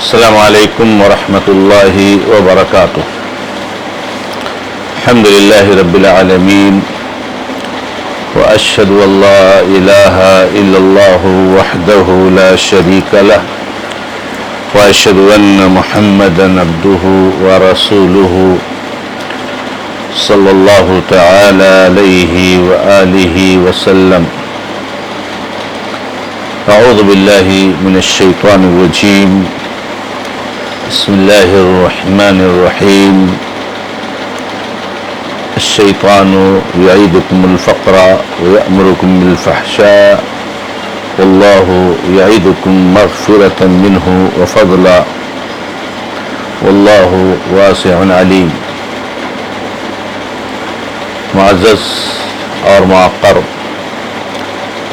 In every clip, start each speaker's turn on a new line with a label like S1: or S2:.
S1: السلام علیکم ورحمۃ اللہ وبرکاتہ۔ الحمد للہ رب العالمین واشہد ان لا الہ الا اللہ وحدہ لا شریک لہ واشہد ان محمدا عبدہ ورسولہ صلی اللہ تعالی علیہ وآلہ وسلم۔ اعوذ باللہ من الشیطان الرجیم، بسم اللہ الرحمن الرحیم۔ الشیطان یعیدکم الفقر ویأمرکم بالفحشاء واللہ یعیدکم مغفرۃ منہ وفضلا واللہ واسع علیم۔ معزز اور معقر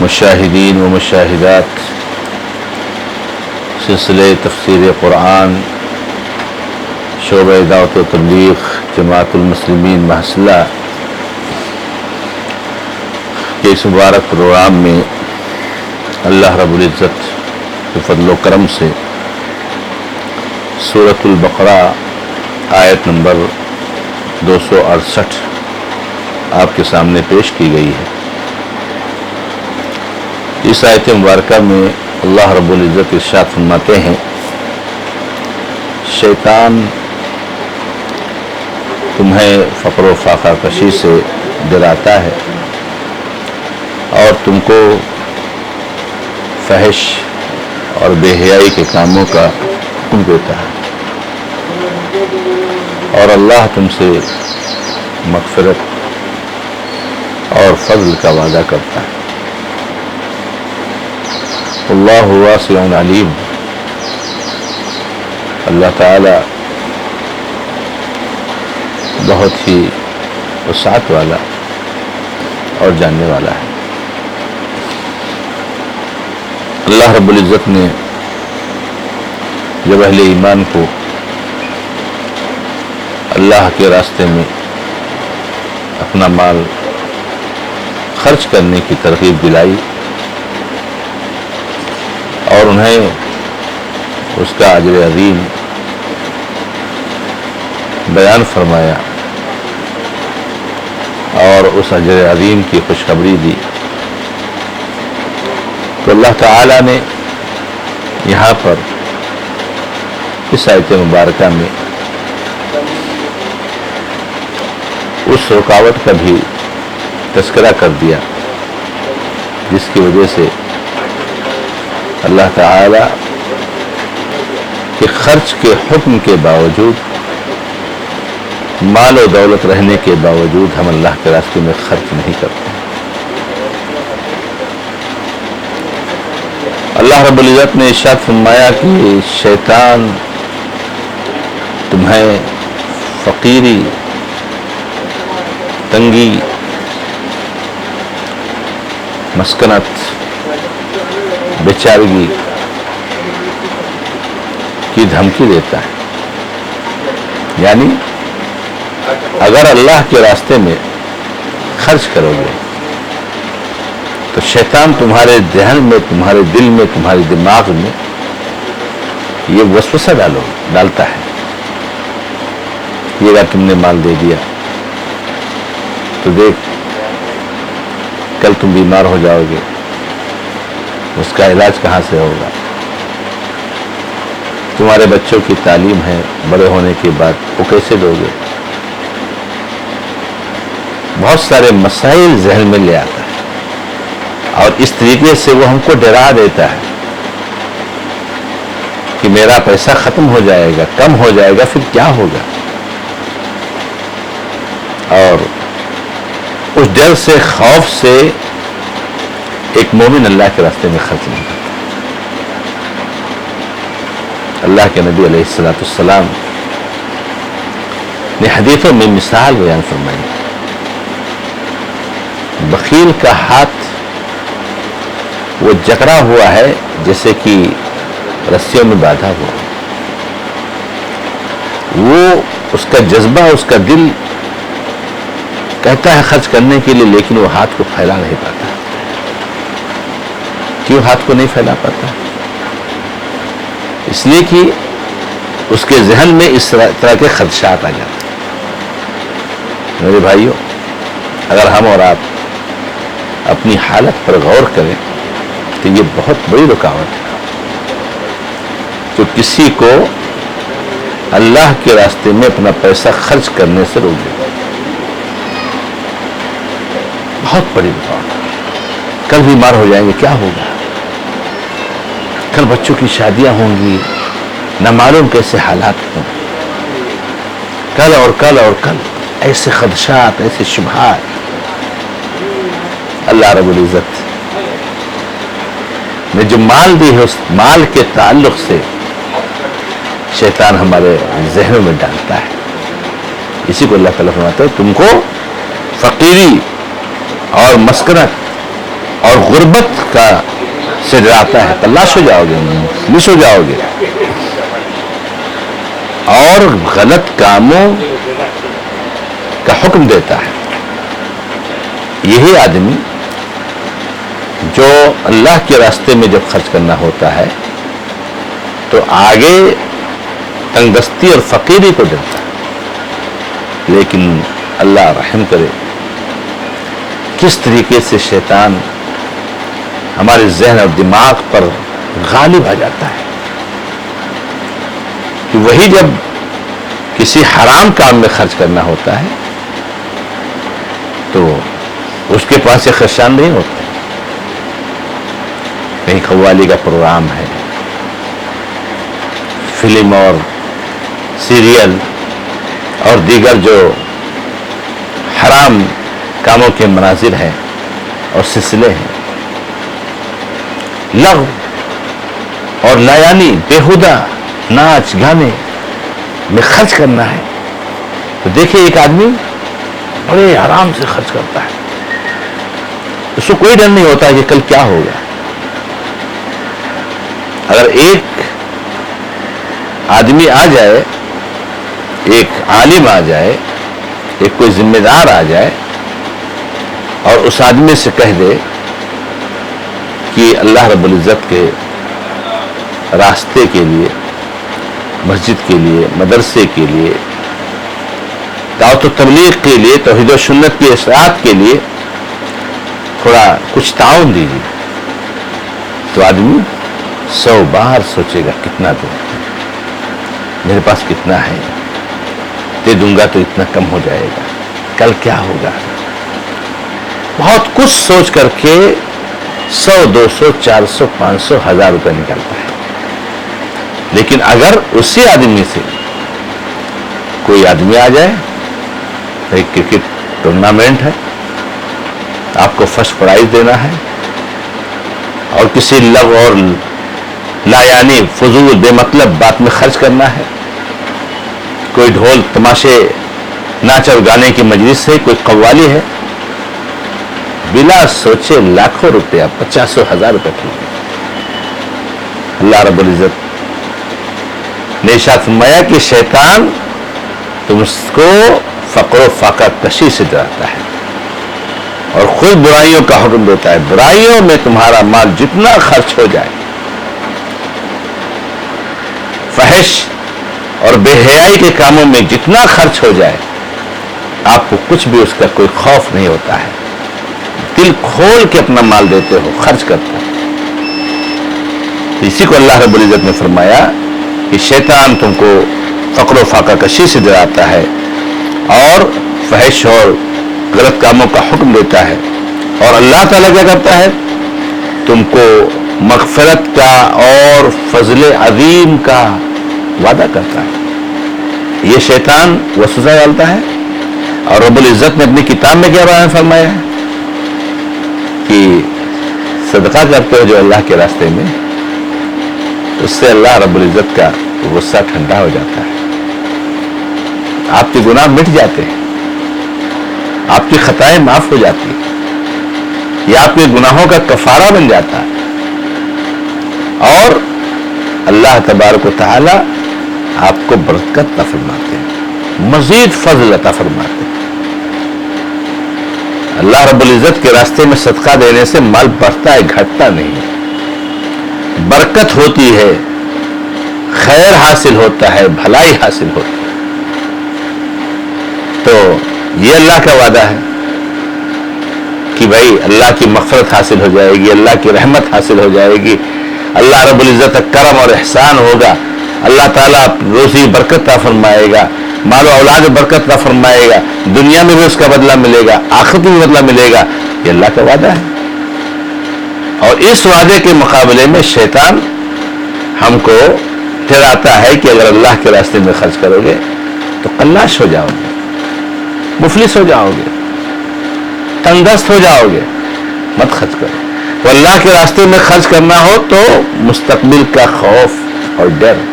S1: مشاہدین و مشاہدات، سلسلہ تفسیر قرآن شعبہ دعوت و تبلیغ جماعت المسلمین محصلہ کے اس مبارک پروگرام میں اللہ رب العزت کے فضل و کرم سے سورۃ البقرہ آیت نمبر 268 آپ کے سامنے پیش کی گئی ہے۔ اس آیت مبارکہ میں اللہ رب العزت ارشاد فرماتے ہیں، شیطان تمہیں فقر و فاقہ کشی سے ڈراتا ہے اور تم کو فحش اور بے حیائی کے کاموں کا حکم دیتا ہے، اور اللہ تم سے مغفرت اور فضل کا وعدہ کرتا ہے۔ اللہ واسع علیم، اللہ تعالی بہت ہی وسعت والا اور جاننے والا ہے۔ اللہ رب العزت نے جب اہل ایمان کو اللہ کے راستے میں اپنا مال خرچ کرنے کی ترغیب دلائی اور انہیں اس کا اجر عظیم بیان فرمایا اور اس اجر عظیم کی خوشخبری دی، تو اللہ تعالی نے یہاں پر اس آیت مبارکہ میں اس رکاوٹ کا بھی تذکرہ کر دیا جس کی وجہ سے اللہ تعالی کے خرچ کے حکم کے باوجود، مال و دولت رہنے کے باوجود ہم اللہ کے راستے میں خرچ نہیں کرتے۔ اللہ رب العزت نے ارشاد فرمایا کہ شیطان تمہیں فقیری، تنگی، مسکنت، بیچارگی کی دھمکی دیتا ہے، یعنی اگر اللہ کے راستے میں خرچ کرو گے تو شیطان تمہارے ذہن میں، تمہارے دل میں، تمہارے دماغ میں یہ وسوسہ ڈالتا ہے کہ اگر تم نے مال دے دیا تو دیکھ کل تم بیمار ہو جاؤ گے، اس کا علاج کہاں سے ہوگا، تمہارے بچوں کی تعلیم ہے، بڑے ہونے کے بعد وہ کیسے دو گے، بہت سارے مسائل ذہن میں لے آتا ہے اور اس طریقے سے وہ ہم کو ڈرا دیتا ہے کہ میرا پیسہ ختم ہو جائے گا، کم ہو جائے گا، پھر کیا ہوگا، اور اس ڈر سے، خوف سے ایک مومن اللہ کے راستے میں خرچ نہیں کرتا۔ اللہ کے نبی علیہ السلام نے حدیثوں میں مثال بیان فرمائی، بخیل کا ہاتھ وہ جکڑا ہوا ہے جیسے کہ رسیوں میں باندھا ہوا، وہ اس کا جذبہ، اس کا دل کہتا ہے خرچ کرنے کے لیے، لیکن وہ ہاتھ کو پھیلا نہیں پاتا۔ کیوں ہاتھ کو نہیں پھیلا پاتا؟ اس لیے کہ اس کے ذہن میں اس طرح کے خدشات آ جاتے ہیں۔ میرے بھائیوں، اگر ہم اور آپ اپنی حالت پر غور کریں تو یہ بہت بڑی رکاوٹ ہے جو کسی کو اللہ کے راستے میں اپنا پیسہ خرچ کرنے سے روک دے۔ بہت بڑی رکاوٹ ہے۔ کل بیمار ہو جائیں گے، کیا ہوگا؟ کل بچوں کی شادیاں ہوں گی، نہ معلوم کیسے حالات ہوں، کل اور کل اور کل، ایسے خدشات، ایسے شبہات۔ اللہ رب العزت نے جو مال دی ہے، اس مال کے تعلق سے شیطان ہمارے ذہنوں میں ڈالتا ہے۔ اسی کو اللہ تعالیٰ فرماتا ہے تم کو فقیری اور مسکنت اور غربت کا سے ڈراتا ہے، تلاش ہو جاؤ گے، مس ہو جاؤ گے، اور غلط کاموں کا حکم دیتا ہے۔ یہی آدمی جو اللہ کے راستے میں جب خرچ کرنا ہوتا ہے تو آگے تنگ دستی اور فقیری کو دیتا ہے، لیکن اللہ رحم کرے کس طریقے سے شیطان ہمارے ذہن اور دماغ پر غالب آ جاتا ہے کہ وہی جب کسی حرام کام میں خرچ کرنا ہوتا ہے تو اس کے پاس یہ خدشان نہیں ہوتا۔ کہیں قوالی کا پروگرام ہے، فلم اور سیریل اور دیگر جو حرام کاموں کے مناظر ہیں اور سلسلے ہیں، لغو اور لایانی بیہودہ ناچ گانے میں خرچ کرنا ہے تو دیکھیں ایک آدمی بڑے آرام سے خرچ کرتا ہے، اس کو کوئی ڈر نہیں ہوتا کہ کل کیا ہوگا۔ اگر ایک آدمی آ جائے، ایک عالم آ جائے، ایک کوئی ذمہ دار آ جائے اور اس آدمی سے کہہ دے کہ اللہ رب العزت کے راستے کے لیے، مسجد کے لیے، مدرسے کے لیے، دعوت و تبلیغ کے لیے، توحید و سنت کی اشاعت کے لیے تھوڑا کچھ تعاون دیجیے، تو آدمی 100 بار سوچے گا کتنا دوں، میرے پاس کتنا ہے، دے دوں گا تو اتنا کم ہو جائے گا، کل کیا ہوگا۔ بہت کچھ سوچ کر کے 100 200 400 500 1000 روپے نکالتا ہے۔ لیکن اگر اسی آدمی سے کوئی آدمی آ جائے، ایک کرکٹ ٹورنامنٹ ہے، آپ کو فرسٹ پرائز دینا ہے اور کسی لغو اور لایانی فضول بے مطلب بات میں خرچ کرنا ہے، کوئی ڈھول تماشے ناچ اور گانے کی مجلس ہے، کوئی قوالی ہے، بلا سوچے لاکھوں روپیہ 50 1000 روپے کی۔ اللہ رب العزت نے ارشاد فرمایا کہ شیطان تم اس کو فقر و فاقہ کشی سے ڈراتا ہے اور خود برائیوں کا حکم دیتا ہے۔ برائیوں میں تمہارا مال جتنا خرچ ہو جائے، فحش اور بے حیائی کے کاموں میں جتنا خرچ ہو جائے، آپ کو کچھ بھی اس کا کوئی خوف نہیں ہوتا ہے، دل کھول کے اپنا مال دیتے ہو، خرچ کرتے ہو۔ اسی کو اللہ رب العزت نے فرمایا کہ شیطان تم کو فقر و فاقہ کشی سے ڈراتا ہے اور فحش اور غلط کاموں کا حکم دیتا ہے، اور اللہ تعالیٰ کیا کرتا ہے؟ تم کو مغفرت کا اور فضل عظیم کا وعدہ کرتا ہے۔ یہ شیطان وسوسہ ڈالتا ہے، اور رب العزت نے اپنی کتاب میں کیا بیان فرمایا ہے کہ صدقہ کرتے ہو جو اللہ کے راستے میں، اس سے اللہ رب العزت کا غصہ ٹھنڈا ہو جاتا ہے، آپ کے گناہ مٹ جاتے ہیں، آپ کی خطائیں معاف ہو جاتی ہیں، یہ آپ کے گناہوں کا کفارہ بن جاتا ہے، اور اللہ تبارک و تعالی آپ کو برکت عطا فرماتے ہیں، مزید فضل عطا فرماتے ہیں۔ اللہ رب العزت کے راستے میں صدقہ دینے سے مال بڑھتا ہے، گھٹتا نہیں ہے، برکت ہوتی ہے، خیر خیر حاصل ہوتا ہے، بھلائی حاصل ہوتی ہے۔ تو یہ اللہ کا وعدہ ہے کہ بھائی اللہ کی مغفرت حاصل ہو جائے گی، اللہ کی رحمت حاصل ہو جائے گی، اللہ رب العزت کا کرم اور احسان ہوگا، اللہ تعالیٰ روزی برکت عطا فرمائے گا، مال و اولاد میں برکت عطا فرمائے گا، دنیا میں بھی اس کا بدلہ ملے گا، آخرت میں بھی بدلہ ملے گا۔ یہ اللہ کا وعدہ ہے۔ اور اس وعدے کے مقابلے میں شیطان ہم کو ڈراتا ہے کہ اگر اللہ کے راستے میں خرچ کرو گے تو قلاش ہو جاؤ گے، مفلس ہو جاؤ گے، تنگ دست ہو جاؤ گے، مت خرچ کرو۔ تو اللہ کے راستے میں خرچ کرنا ہو تو مستقبل کا خوف اور ڈر،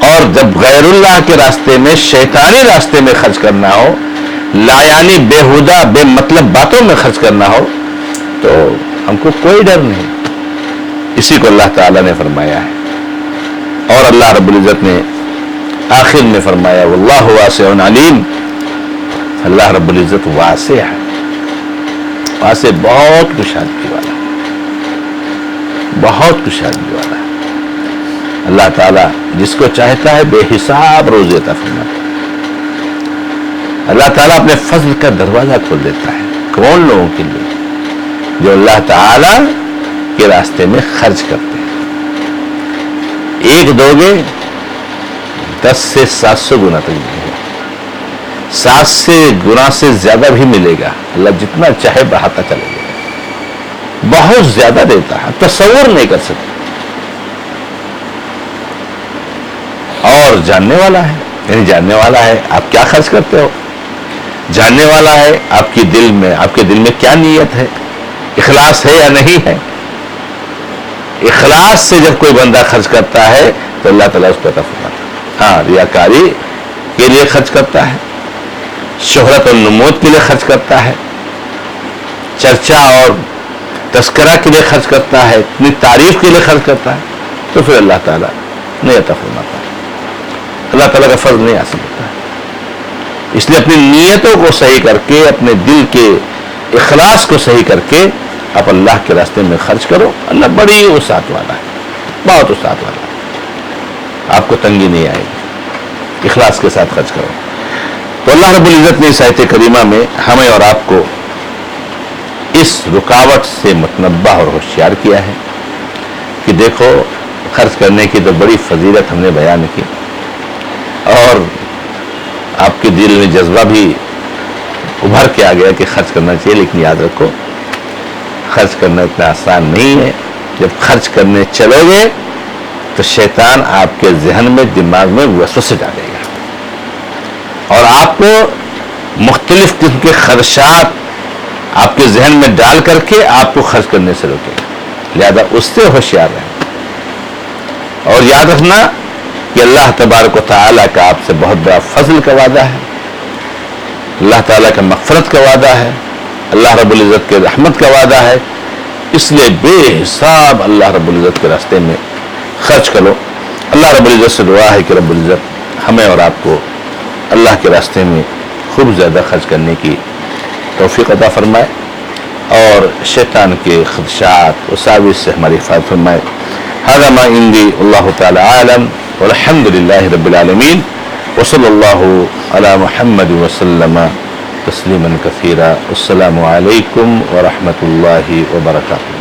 S1: اور جب غیر اللہ کے راستے میں، شیطانی راستے میں خرچ کرنا ہو، لا یعنی بےہودہ بے مطلب باتوں میں خرچ کرنا ہو، تو ہم کو کوئی ڈر نہیں۔ اسی کو اللہ تعالیٰ نے فرمایا ہے، اور اللہ رب العزت نے آخر میں فرمایا واللہ واسع علیم، اللہ رب العزت واسع ہے، واسع بہت کشادگی والا، بہت کشادگی والا ہے۔ اللہ تعالیٰ جس کو چاہتا ہے بے حساب روزی عطا فرماتا ہے۔ اللہ تعالیٰ اپنے فضل کا دروازہ کھول دیتا ہے کون لوگوں کے لیے؟ جو اللہ تعالیٰ کے راستے میں خرچ کرتے ہیں۔ ایک دو گے 10 سے 700 گنا تک ملے گا، 700 گنا سے زیادہ بھی ملے گا۔ اللہ جتنا چاہے بڑھاتا چلے گا، بہت زیادہ دیتا ہے، تصور نہیں کر سکتے۔ اور جاننے والا ہے، یعنی جاننے والا ہے آپ کیا خرچ کرتے ہو، جاننے والا ہے آپ کے دل میں کیا نیت ہے، اخلاص ہے یا نہیں ہے۔ اخلاص سے جب کوئی بندہ خرچ کرتا ہے تو اللہ تعالیٰ اس کو عطا فرماتا ہے۔ ہاں، ریاکاری کے لیے خرچ کرتا ہے، شہرت اور نمود کے لیے خرچ کرتا ہے، چرچا اور تذکرہ کے لیے خرچ کرتا ہے، اپنی تعریف کے لیے خرچ کرتا ہے، تو پھر اللہ تعالیٰ نہیں عطا فرماتا ہے، اللہ تعالیٰ کا فضل نہیں حاصل ہوتا ہے۔ اس لیے اپنی نیتوں کو صحیح کر کے، اپنے دل کے اخلاص کو صحیح کر کے آپ اللہ کے راستے میں خرچ کرو۔ اللہ بڑی وسعت والا ہے، بہت وسعت والا ہے، آپ کو تنگی نہیں آئے گی، اخلاص کے ساتھ خرچ کرو۔ تو اللہ رب العزت نے اس آیت کریمہ میں ہمیں اور آپ کو اس رکاوٹ سے متنبہ اور ہوشیار کیا ہے کہ دیکھو خرچ کرنے کی تو بڑی فضیلت ہم نے بیان کی، اور آپ کے دل میں جذبہ بھی ابھر کے آ گیا کہ خرچ کرنا چاہیے، لیکن یاد رکھو خرچ کرنا اتنا آسان نہیں ہے۔ جب خرچ کرنے چلو گے تو شیطان آپ کے ذہن میں، دماغ میں وسوسے ڈالے گا، اور آپ کو مختلف قسم کے خدشات آپ کے ذہن میں ڈال کر کے آپ کو خرچ کرنے سے روکے گا۔ لہذا اس سے ہوشیار رہیں، اور یاد رکھنا کہ اللہ تبارک و تعالیٰ کا آپ سے بہت بڑا فضل کا وعدہ ہے، اللہ تعالیٰ کا مغفرت کا وعدہ ہے، اللہ رب العزت کے رحمت کا وعدہ ہے۔ اس لیے بے حساب اللہ رب العزت کے راستے میں خرچ کرو۔ اللہ رب العزت سے دعا ہے کہ رب العزت ہمیں اور آپ کو اللہ کے راستے میں خوب زیادہ خرچ کرنے کی توفیق عطا فرمائے، اور شیطان کے خدشات وساوس سے ہماری حفاظت فرمائے۔ هذا ما عندي، اللہ تعالی عالم، والحمد للہ رب العالمین، وصلی اللہ علی محمد وسلم تسلیما کثیرا۔ السلام علیکم ورحمۃ اللہ وبرکاتہ۔